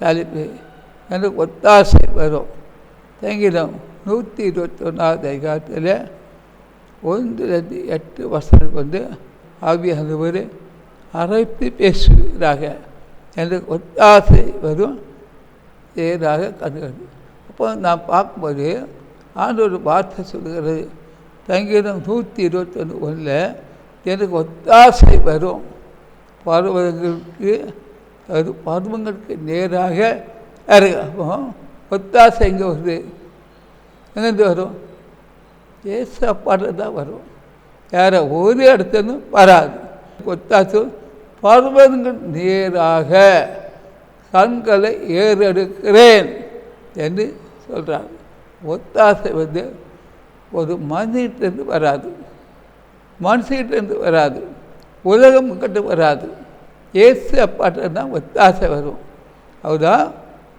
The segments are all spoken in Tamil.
தலைப்பு எனக்கு ஒத்தாசை வரும். சங்கீதம் 121 அதிகாரத்தில் 1-8 ஆவியானவர் அரைத்து பேசுகிறாக. எனக்கு ஒத்தாசை வரும் நேராக கண்டுகிறது. அப்போ நான் பார்க்கும்போது ஆண்டவர் வார்த்தை சொல்கிறது, சங்கீதம் 121 எனக்கு ஒத்தாசை வரும். பருவங்களுக்கு அது பருவங்களுக்கு நேராக இறங்கும். ஒத்தாசை எங்கே வருது? எங்கேருந்து வரும்? ஏசப்பாடு தான் வரும். வேறு ஒரு இடத்துன்னு வராது. ஒத்தாசை பருவங்கள் நேராக கண்களை ஏறெடுக்கிறேன் என்று சொல்கிறார். ஒத்தாசை ஒரு மனிதன்ட்டு வராது, மனுஷகிட்டேருந்து வராது, உலகம் கிட்ட வராது. ஏசு அப்பாட்ட தான் ஒத்தாசை வரும். அவர்தான்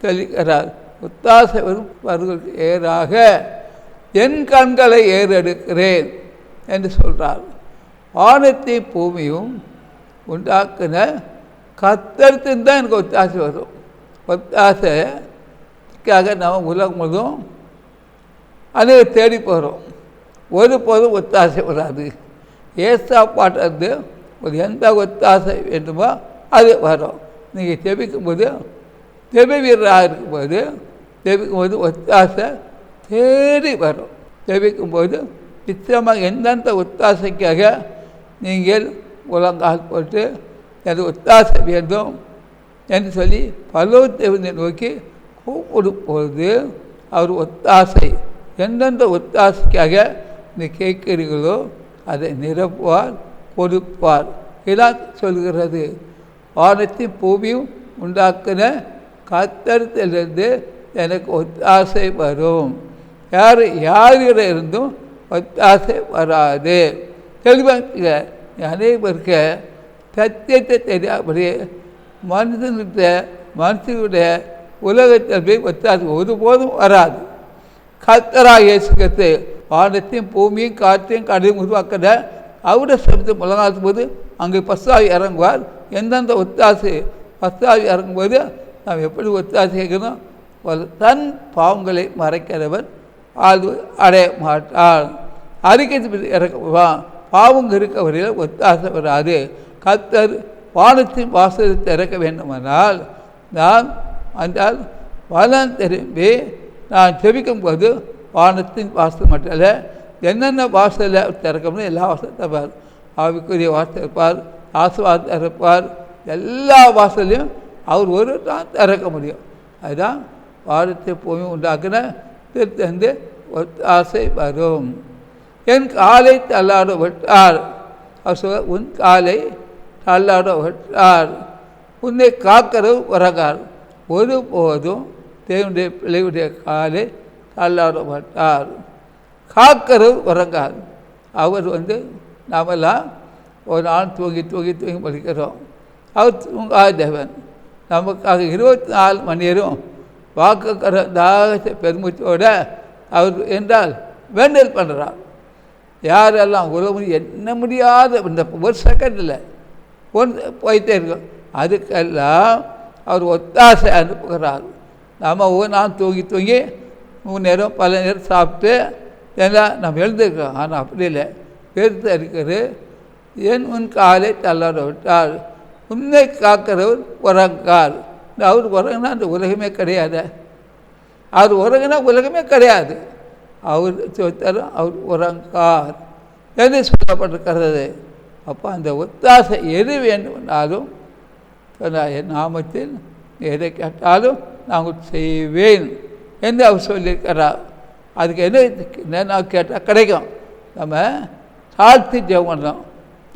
தெளிக்கிறார். ஒத்தாசை வரும் பருவங்களுக்கு ஏறாக என் கண்களை ஏறெடுக்கிறேன் என்று சொல்கிறார். வானத்தை பூமியும் உண்டாக்குன கர்த்தருக்கு தான் எனக்கு ஒத்தாசை வரும். ஒத்தாசைக்காக நாம் உலகம் முழுதும் அதை தேடி போகிறோம். ஒருபோதும் ஒத்தாசை வராது. ஏசாப்பாட்டிருந்து ஒரு எந்த ஒத்தாசை வேண்டுமோ அது வரும். நீங்கள் ஜெபிக்கும்போது ஜெப வீரராக இருக்கும்போது ஜெபிக்கும்போது ஒத்தாசை தேடி வரும். ஜெபிக்கும்போது நிச்சயமாக எந்தெந்த ஒத்தாசைக்காக நீங்கள் முழங்கால் போட்டு எனக்கு ஒத்தாசை வேண்டும் என்று சொல்லி பரலோகத்தை நோக்கி கூப்பிடும் பொழுது அவர் ஒத்தாசை எந்தெந்த ஒத்தாசைக்காக நீ கேட்கிறீர்களோ அதை நிரப்புவார், கொடுப்பார். இதான் சொல்கிறது. வானத்தின் பூமியும் உண்டாக்குன கர்த்தரிடத்திலிருந்து எனக்கு ஒத்தாசை வரும். யாரிட இருந்தும் ஒத்தாசை வராது. தெளிவாக அனைவருக்கு சத்தியத்தை தெரியாமலே மனுஷனுடைய உலகத்தில் போய் ஒத்தாசை ஒருபோதும் வராது. கர்த்தராகிய இயேசு கிறிஸ்து வானத்தையும் பூமியும் காற்றையும் கடலையும் உருவாக்கிற அவருடைய சப்தத்தை முழங்காற்றும் போது அங்கே பஸ்தாவி இறங்குவார். எந்தெந்த ஒத்தாசை பஸ்தாவி இறங்கும்போது நாம் எப்படி ஒத்தாசை கேட்கணும்? தன் பாவங்களை மறைக்கிறவர் அது அடைய மாட்டார். அறிக்கை இறக்குவான். பாவங்க இருக்க வரையில் ஒத்தாசை வராது. கர்த்தர் வானத்தின் வாசலை திறக்க வேண்டுமானால் நான் என்றால் வலம் திரும்பி நான் ஜெபிக்கும்போது வானத்தின் வாசல் மட்டும் இல்லை, என்னென்ன வாசலில் திறக்கணும் எல்லா வாசலும் தருவார். ஆவிக்குரிய வாசல் இருப்பார், ஆசீர்வாதம் இருப்பார். எல்லா வாசலையும் அவர் ஒரு தான் திறக்க முடியும். அதுதான் வானத்தை பூமி உண்டாக்குன திருத்தந்து ஒத்தாசை வரும். என் காலை தள்ளாட விட்டார். அவர் சொல்ல உன் காலை தள்ளாட விட்டார். உன்னை காக்கிறவு உறங்கார். ஒருபோதும் தேவனுடைய பிள்ளையுடைய காலை தள்ளாட மாட்டார். காக்கிறவு உறங்கார். அவர் நாமெல்லாம் ஒரு நாள் தூங்கி படிக்கிறோம். அவர் தூங்காத தேவன். நமக்காக 24 மணி நேரம் வாக்குக்கிற தாகத்தை பெருமிச்சோடு அவர் என்றால் வேண்டல் பண்ணுறார். யாரெல்லாம் உலகம் என்ன முடியாத இந்த ஒரு செகண்டில் போயிட்டே இருக்கோம். அதுக்கெல்லாம் அவர் ஒத்தாசை அனுப்புகிறார். நாம் ஒவ்வொரு நாள் தூங்கி 3 நேரம் பல நேரம் சாப்பிட்டு எல்லாம் நம்ம எழுந்திருக்கிறோம். ஆனால் அப்படி இல்லை. பெருத்த இருக்கிறது. என் உன் காலை தள்ளாட விட்டார். உன்னை காக்கிறவர் உறங்கார். அவர் உறங்கினா அந்த உலகமே கிடையாது. அவர் உறங்கினா உலகமே கிடையாது. அவர் சொத்தாரும் அவர் உறங்கார் என்று சொல்லப்பட்டிருக்கிறது. அப்போ அந்த ஒத்தாசை எது வேண்டுமென்றாலும் என் நாமத்தில் எதை கேட்டாலும் நாங்கள் செய்வேன் என்று அவர் சொல்லியிருக்கிறார். அதுக்கு என்ன கேட்டால் கிடைக்கும். நம்ம தாழ்த்தி ஜெபம் பண்ணோம்.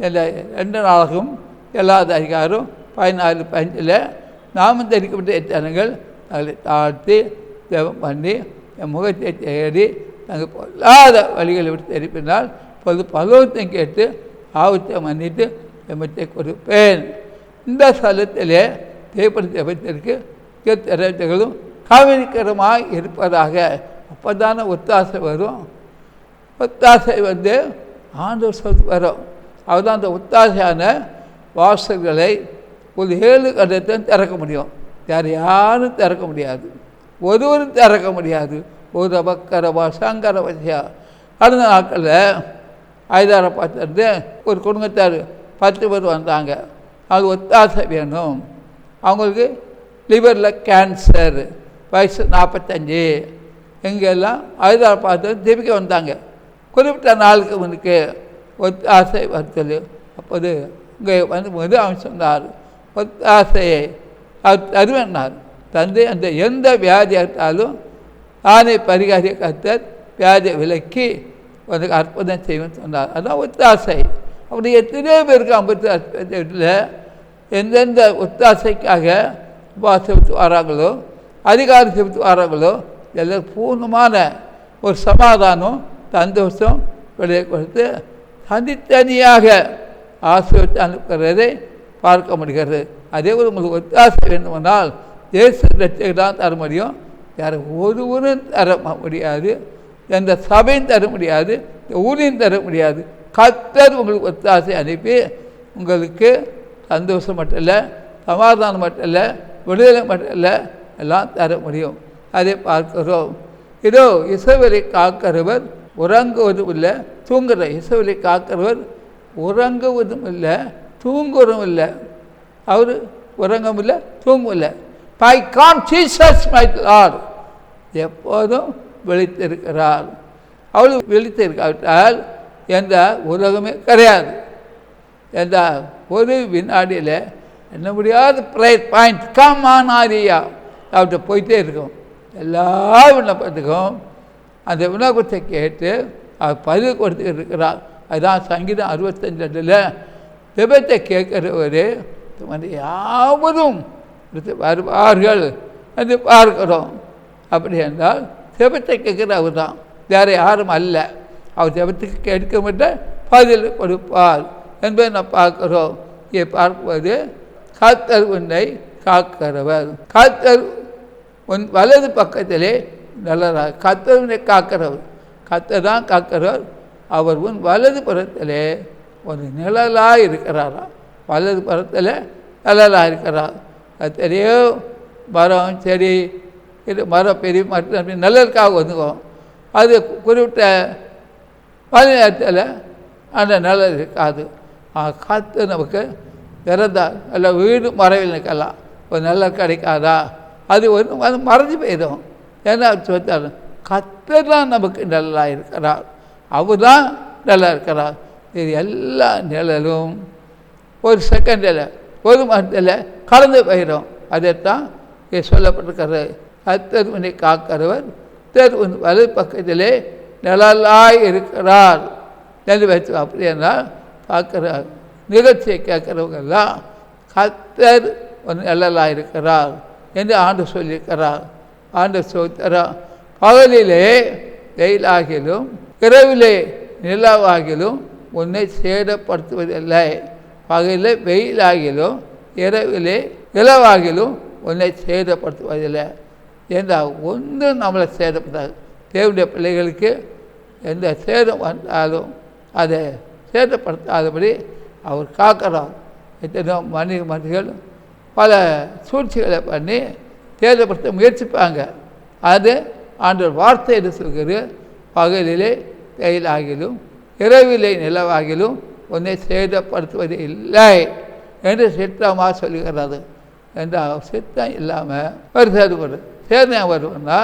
இல்லை 2 நாளாகும் எல்லாத அதிகாரம் 14-15 நாமும் தெரிவிக்கப்பட்ட ஜனங்கள் அதை தாழ்த்தி ஜெபம் பண்ணி என் முகத்தை தேடி நாங்கள் பொல்லாத வழிகளை விட்டு தெரிப்பினால் இப்பொழுது பகவத்தை கேட்டு ஆபத்தை மன்னித்து எம்மத்தை கொடுப்பேன். இந்த ஸ்தலத்திலே தேவப்படி ஜெபத்திற்கு திறவுகளும் கவனிக்கிறமாய் இருப்பதாக. அப்போ தானே ஒத்தாசை வரும். ஒத்தாசை ஆண்டவர் சொல் வரும். அவர் தான் அந்த ஒத்தாசையான வாசல்களை ஒரு 7 கட்டத்தை திறக்க முடியும். யாரும் திறக்க முடியாது, ஒருவரும் திறக்க முடியாது. ஒரு பக்கரவா சங்கர வசியா. அடுத்த நாட்களில் ஹைதராபாத்திலிருந்து ஒரு குடும்பத்தார் 10 பேர் வந்தாங்க. அது ஒத்தாசை வேணும். அவங்களுக்கு லிவரில் கேன்சர், வயசு 45. எங்கெல்லாம் ஹைதராபாத்தில் ஜெபிக்க வந்தாங்க. குறிப்பிட்ட நாளுக்கு முன்னுக்கு ஒத்தாசை வருத்தல். அப்போது இங்கே வந்து அவன் சொன்னார், ஒத்தாசையை அவர் தருவேன்னார். தந்தை அந்த எந்த வியாதி எடுத்தாலும் தானே பரிகாரிய கர்த்தர் வியாதியை விலக்கி உனக்கு அற்புதம் செய்வேன்னு சொன்னார். அதான் ஒத்தாசை. அப்படி எத்தனையோ பேருக்கு 58 எந்தெந்த ஒத்தாசைக்காக செலுத்து வராங்களோ, அதிகாரம் செலுத்து வராங்களோ, எல்லாம் பூர்ணமான ஒரு சமாதானம், சந்தோஷம் வெளியே கொடுத்து தனித்தனியாக ஆசீர்வதித்து அனுப்புகிறதை பார்க்க முடிகிறது. அதே போல் உங்களுக்கு ஒத்தாசை வேண்டுமானால் தேச ரட்சகர் தான் தர முடியும். யாரும் ஒருவரும் தர முடியாது, எந்த சபையும் தர முடியாது, ஊழியும் தர முடியாது. கர்த்தர் உங்களுக்கு ஒத்தாசை அனுப்பி உங்களுக்கு சந்தோஷம் மட்டும் இல்லை, சமாதானம் மட்டும் இல்லை, விடுதலை மட்டும் இல்லை, எல்லாம் தர முடியும். அதை பார்க்கிறோம். இதோ இஸ்ரவேலை காக்கிறவர் உறங்குவதும் இல்லை, தூங்குற இஸ்ரவேலை காக்கிறவர் உறங்குவதும் இல்லை, தூங்குவதும் இல்லை. அவர் உறங்கவும் இல்லை, தூங்கவும் இல்லை. பை கான் ஜீசஸ் மை லார்ட், எப்போதும் விழித்திருக்கிறார். அவள் விழித்திருக்காவிட்டால் எந்த உலகமே கிடையாது. எந்த ஒரு வினாடியில் என்ன முடியாத ப்ரேயர் பாயிண்ட் கம் ஆன் ஆரியா அவர்கிட்ட போயிட்டே இருக்கும். எல்லா விண்ணப்பத்துக்கும் அந்த விண்ணப்பத்தை கேட்டு அவர் பதில் கொடுத்துக்கிட்டு இருக்கிறார். அதுதான் சங்கீதம் 65 ஜெபத்தை கேட்கிறவர் வந்து யாவரும் வருவார்கள் என்று பார்க்கிறோம். அப்படி என்றால் ஜெபத்தை கேட்கிற அவர் தான், வேறு யாரும் அல்ல. அவர் ஜெபத்துக்கு கேட்க மட்டும் பதில் கொடுப்பார் என்பதை நாம் பார்க்கிறோம். இங்கே பார்ப்பது கர்த்தர் உன்னை காக்கிறவர். கர்த்தர் உன் வலது பக்கத்திலே நல்லதாக. கர்த்தர் உன்னை காக்கிறவர், கர்த்தர் தான் காக்கிறவர். அவர் உன் வலது புறத்திலே ஒரு நிழலாக இருக்கிறாரா, வலது புறத்தில் நிழலாக இருக்கிறார். எத்தனையோ மரம் செடி, இது மரம் பெரிய மரம் நிழலுக்காக வந்துக்கும். அது குறிப்பிட்ட மழை நேரத்தில் அந்த நிழல் இருக்காது. காற்று நமக்கு திறந்தால் அல்ல வீடு மறைவில் நிற்கலாம், ஒரு நிழல் கிடைக்காதா, அது அது மறைஞ்சு போயிடும். ஏன்னா சொன்னாலும் கர்த்தர் தான் நமக்கு நிழலாக இருக்கிறார், அவர் தான் நல்லா இருக்கிறார். இது எல்லா நிழலும் ஒரு செகண்டில் ஒரு மரத்தில் கலந்து போயிடும். அதைத்தான் இங்கே சொல்லப்பட்டிருக்கிறது. கர்த்தர் உன்னை காக்கிறவர், கர்த்தர் உன் வலது பக்கத்திலே நிழலாய் இருக்கிறார் என்று வச்சு. அப்படி என்றால் பார்க்குறார் நிகழ்ச்சியை கேட்குறவங்கெல்லாம் கர்த்தர் ஒரு நிழலாக இருக்கிறார் என்று ஆண்டு சொல்லியிருக்கிறார். ஆண்டு சொல்கிறார், பகலிலே வெயிலாகிலும் இரவிலே நிலவாகிலும் உன்னை சேதப்படுத்துவதில்லை. பகலிலே வெயிலாகிலும் இரவிலே நிலவாகிலும் உன்னை சேதப்படுத்துவதில்லை. ஏன்னா ஒன்றும் நம்மளை சேதப்படாது. தேவனுடைய பிள்ளைகளுக்கு எந்த சேதம் வந்தாலும் அதை சேதப்படுத்தாதபடி அவர் காக்கிறார். எத்தனையோ மனிதர்கள் பல சூழ்ச்சிகளை பண்ணி சேதப்படுத்த முயற்சிப்பாங்க. அது ஆண்டவர் வார்த்தை என்று சொல்கிறது, பகலிலே வெயிலாகிலும் இரவிலே நிலவாகிலும் உன்னை சேதப்படுத்துவது இல்லை என்று சித்தமாக சொல்லுகிறது. என்ற சித்தம் இல்லாமல் ஒரு சேதப்படும். சேதம் வருவதுன்னா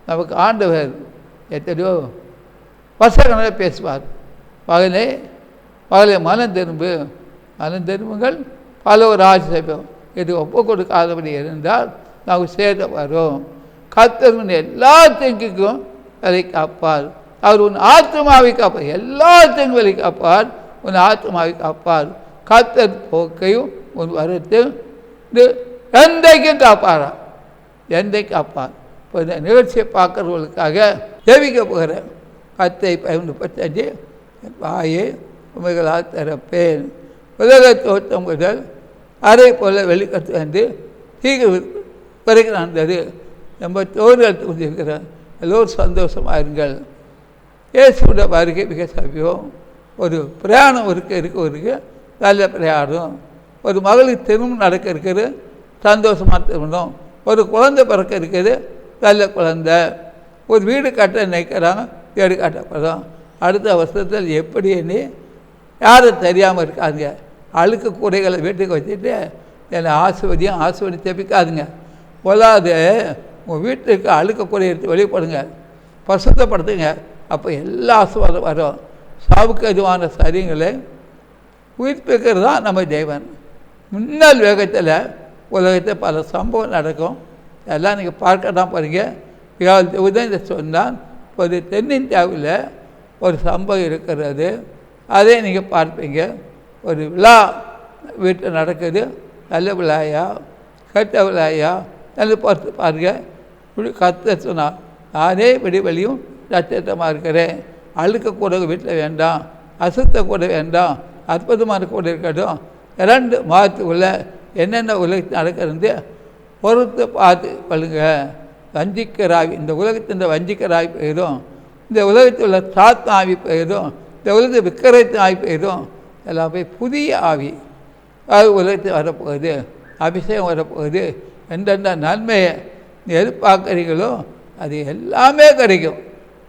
நமக்கு ஆண்டவர் எத்தனையோ வருஷங்களை பேசுவார். பகலை மனம் திரும்புங்கள் பல ஒரு ஆட்சி செய்வோம். இது ஒப்பு கொடுக்காதபடி இருந்தால் நமக்கு சேதம் வரும். கர்த்தர் உன் எல்லா தீங்குக்கும் விலை காப்பார். அவர் உன் ஆத்மாவை காப்பார். எல்லா தீங்கும் விலை காப்பார், உன் ஆத்மாவை காப்பார். கர்த்தர் போக்கையும் உன் வரத்தையும் எந்தைக்கும் காப்பாரா, எந்தைக்கு காப்பார். இப்போ இந்த நிகழ்ச்சியை பார்க்குறவர்களுக்காக ஜெபிக்க போகிறேன். 10:35 வாயை உமைகளால் திறப்பேன். உலக தோற்றம் முதல் அரை போல வெளிக்கட்டு வந்து சீக்கிரம் வரைக்கும் நடந்தது. நம்ம தோறுகளுக்கு இருக்கிறேன். எல்லோரும் சந்தோஷமாக இருங்கள். இயேசுவோட வருகை மிக சமீபம். ஒரு பிரயாணம் இருக்க நல்ல பிரயாணம். ஒரு மகளுக்கு திரும்ப நடக்க இருக்கிற சந்தோஷமாக இருக்கணும். ஒரு குழந்தை பிறக்க இருக்குது, நல்ல குழந்தை. ஒரு வீடு கட்ட நினைக்கிறாங்க, வீடு கட்டப்படும். அடுத்த வருஷத்தில் எப்படின்னு யாரும் தெரியாமல் இருக்காதுங்க. அழுக்கு கூடைகளை வீட்டுக்கு வச்சுட்டு என்னை ஆசுவதி தெப்பிக்காதுங்க. பொல்லாது உங்கள் வீட்டுக்கு அழுக்க கூடை எடுத்து வெளிப்படுங்க, பசுத்தப்படுத்துங்க. அப்போ எல்லா ஆசீர்வாதம் வரும். சாவுக்கு எதுவான சரியங்களை உயிர்ப்பிக்கிறது தான் நம்ம தேவன். முன்னாள் வேகத்தில் உலகத்தில் பல சம்பவம் நடக்கும். எல்லாம் நீங்கள் பார்க்க தான் போகிறீங்க. உதவி சொன்னால் ஒரு தென்னிந்தியாவில் ஒரு சம்பவம் இருக்கிறது, அதே நீங்கள் பார்ப்பீங்க. ஒரு விழா வீட்டில் நடக்குது, நல்ல விழாயா கெட்ட விழாயா நல்ல பார்த்து பாருங்க. இப்படி கத்த சொன்னால் நானே விடிவெளியும் நட்சத்திரமாக இருக்கிறேன். அழுக்க கூட வீட்டில் வேண்டாம், அசுத்த கூட வேண்டாம், அற்புதமான கூட இருக்கட்டும். 2 மாதத்துக்குள்ளே என்னென்ன உலகத்தில் நடக்கிறது பொறுத்து பார்த்து கொள்ளுங்க. வஞ்சிக்கிற ஆவி, இந்த உலகத்தின் வஞ்சிக்கிற ஆவி போயிடும். இந்த உலகத்தில் உள்ள சாத்த ஆவி போயிடும். இந்த உலகத்தில் விக்கிரத்தின் ஆவி போயிடும். எல்லாம் போய் புதிய ஆவி அது உலகத்தில் வரப்போகுது. அபிஷேகம் வரப்போகுது. எந்தெந்த நன்மையை எதிர்பார்க்குறீங்களோ அது எல்லாமே கிடைக்கும்.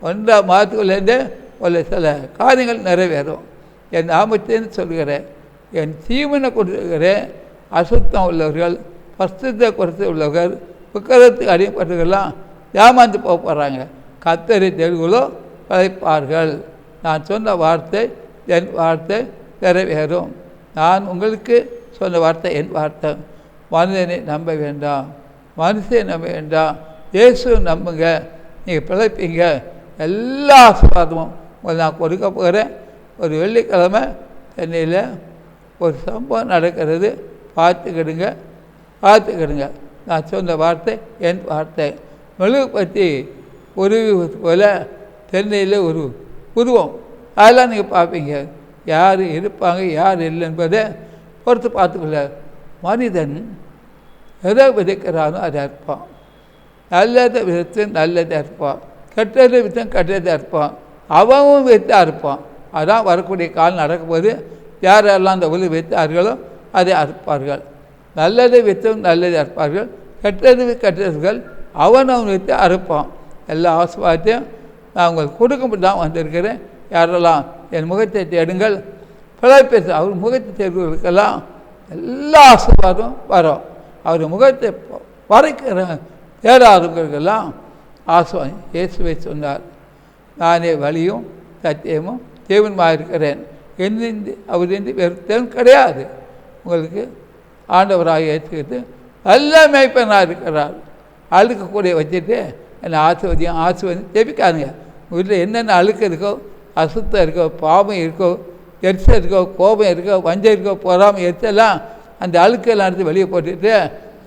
1 மாதத்துக்குள்ளேருந்து ஒரு சில காரியங்கள் நிறைவேறும். என் நாமத்தின்னு சொல்கிறேன், என் ஜீவனை கொடுத்துருக்கிறேன். அசுத்தம் உள்ளவர்கள், பசுத்தை கொடுத்து உள்ளவர்கள், விக்கிரத்துக்கு அடிப்பட்டவர்கள்லாம் ஏமாந்து போக போகிறாங்க. கர்த்தரை தேடுகளோ பிழைப்பார்கள். நான் சொன்ன வார்த்தை என் வார்த்தை நிறைவேறும். நான் உங்களுக்கு சொன்ன வார்த்தை என் வார்த்தை. மனிதனை நம்ப வேண்டாம், மனுஷனை நம்ப வேண்டாம், இயேசு நம்புங்க, நீங்கள் பிழைப்பீங்க. எல்லா ஆசீர்வாதமும் நான் கொடுக்க போகிறேன். ஒரு வெள்ளிக்கிழமை சென்னையில் ஒரு சம்பவம் நடக்கிறது, பார்த்துக்கிடுங்க. நான் சொன்ன வார்த்தை என் வார்த்தை. மெழுகு பற்றி உருவி போல சென்னையில் ஒரு உருவம், அதெல்லாம் நீங்கள் பார்ப்பீங்க. யார் இருப்பாங்க யார் இல்லை என்பதை பொறுத்து பார்த்துக்கல. மனிதன் எதை விதைக்கிறானோ அதை அறுப்பான். நல்லதை விதத்து நல்லதை அறுப்பான், கெட்டதை விதம் கெட்டதை அறுப்பான். அவனும் வித்து அறுப்பான். அதான் வரக்கூடிய காலம் நடக்கும்போது யாரெல்லாம் அந்த உலக வைத்தார்களோ அதை அறுப்பார்கள். நல்லதை வித்தும் நல்லதை அறுப்பார்கள், கெட்டதுகள் அவன் வைத்து அறுப்பான். எல்லா ஆசீர்வாதத்தையும் நான் உங்களுக்கு கொடுக்க தான் வந்திருக்கிறேன். யாரெல்லாம் என் முகத்தை தேடுங்கள் பிழைப்பேச, அவர் முகத்தை தேடுவதற்கெல்லாம் எல்லா ஆசீர்வாதம் வரும். அவர் முகத்தை வரைக்கிற தேடாதவங்களுக்கெல்லாம் ஆசீர்வாதம். இயேசுவை சொன்னார், நானே வழியும் சத்தியமும் தேவனுமாக இருக்கிறேன், என்னின்று அவரின்றி வேறு தேவன் கிடையாது. உங்களுக்கு ஆண்டவராக ஏற்றுக்கிட்டு நல்ல மேய்ப்பனாக இருக்கிறார். அழுக்கக்கூடிய வச்சுட்டு என்னை ஆசீர்வதியும் ஜெபிக்காதுங்க. உங்கள் வீட்டில் என்னென்ன அழுக்கு இருக்கோ, அசுத்தம் இருக்கோ, பாவம் இருக்கோ, எரிச்சல் இருக்கோ, கோபம் இருக்கோ, வஞ்சம் இருக்கோ, பொறாமை எரிச்சலாம் அந்த அழுக்கெல்லாம் எடுத்து வெளியே போட்டுட்டு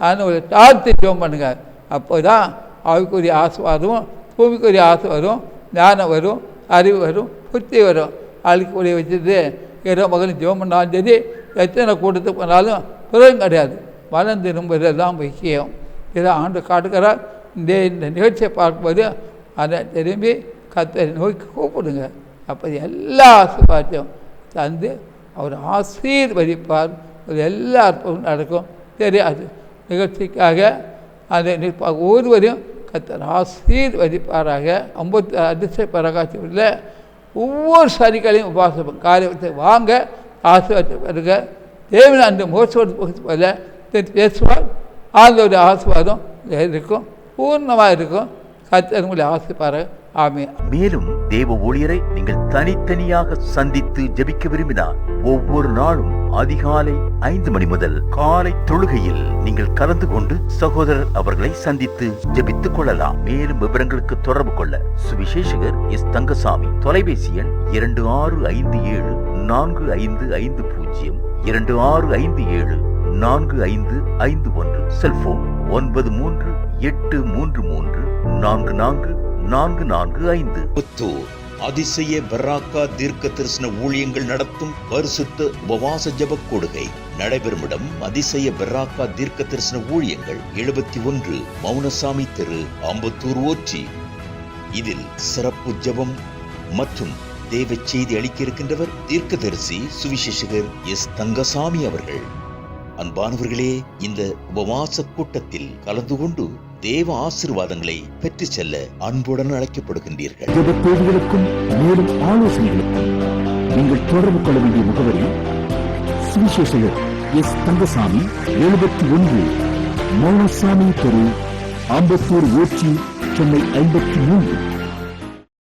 ஆனால் ஒரு தாழ்த்தி ஜோம் பண்ணுங்க. அப்போ தான் அவைக்குரிய ஆசீர்வாதமும் பூமிக்குரிய ஆசீர்வாதம், ஞானம் வரும், அறிவு வரும், புத்தி வரும். அழுக்குடைய வச்சுட்டு ஏதோ மகன் ஜோம் பண்ணாலும் சரி, எத்தனை கூட்டத்துக்கு போனாலும் புறம் கிடையாது. மனம் திரும்புவதெல்லாம் முக்கியம். இதை ஆண்டு காட்டுக்கிறார். இந்த நிகழ்ச்சியை பார்க்கும்போது அதை திரும்பி கர்த்தரை நோக்கி கூப்பிடுங்க. அப்போ எல்லா ஆசீர்வாதத்தையும் தந்து அவர் ஆசீர்வதிப்பார். எல்லா அற்புதமும் நடக்கும். தெரியாது நிகழ்ச்சிக்காக அதை ஒருவரையும் கர்த்தர் ஆசீர்வதிப்பாராக. 50 அதிசய பிரகாசத்தில் ஒவ்வொரு சனிக்களையும் உபாசம் காரியத்தை வாங்க, ஆசீர்வாதத்தை பெறுக. தேவன் அந்த மோசோடு போல பேசுவார். ஆண்டவருடைய ஆசீர்வாதம் இருக்கும், பூர்ணமாக இருக்கும். கர்த்தர் உங்களை ஆசீர்வாதம். ஆமென். மேலும் தேவ ஊழியரை நீங்கள் தனித்தனியாக சந்தித்து ஜெபிக்க விரும்பினார் ஒவ்வொரு நாளும் அதிகாலை 5 மணி முதல் காலை தொழுகையில் நீங்கள் கலந்து கொண்டு சகோதரர் அவர்களை சந்தித்து ஜெபித்துக் கொள்ளலாம். மேலும் விவரங்களுக்கு தொடர்பு கொள்ள சுவிசேஷகர் எஸ். தங்கசாமி, தொலைபேசி எண் 26574550, 26574551, செல்போன் 9383344445. புத்தூர் அதிசய பெராக்கா தீர்க்க தரிசன ஊழியங்கள் நடத்தும் பரிசுத்த உபவாச ஜெப கொடுகை நடைபெறும் இடம் அதிசய பெராக்கா தீர்க்க தரிசன ஊழியங்கள் 71 மௌனசாமி தெரு, அம்பத்தூர் ஓச்சி. இதில் சிறப்பு ஜெபம் மற்றும் தேவ செய்தி அளிக்க இருக்கின்றவர் தீர்க்கதரிசி சுவிசேஷகர் எஸ். தங்கசாமி அவர்கள். அன்பானவர்களே, இந்த உபவாச கூட்டத்தில் கலந்து கொண்டு தேவ ஆசீர்வாதங்களை பெற்று செல்ல அன்புடன் அழைக்கப்படுகின்றீர்கள். தேவைகளுக்கும் மேலும் ஆலோசனைகளுக்கும் நீங்கள் தொடர்பு கொள்ள வேண்டிய முகவரி சுவிசேஷகர் எஸ். தங்கசாமி, 71 மௌனசாமி தெரு, ஆம்பத்தூர், ஊர்ச்சி, சென்னை 53.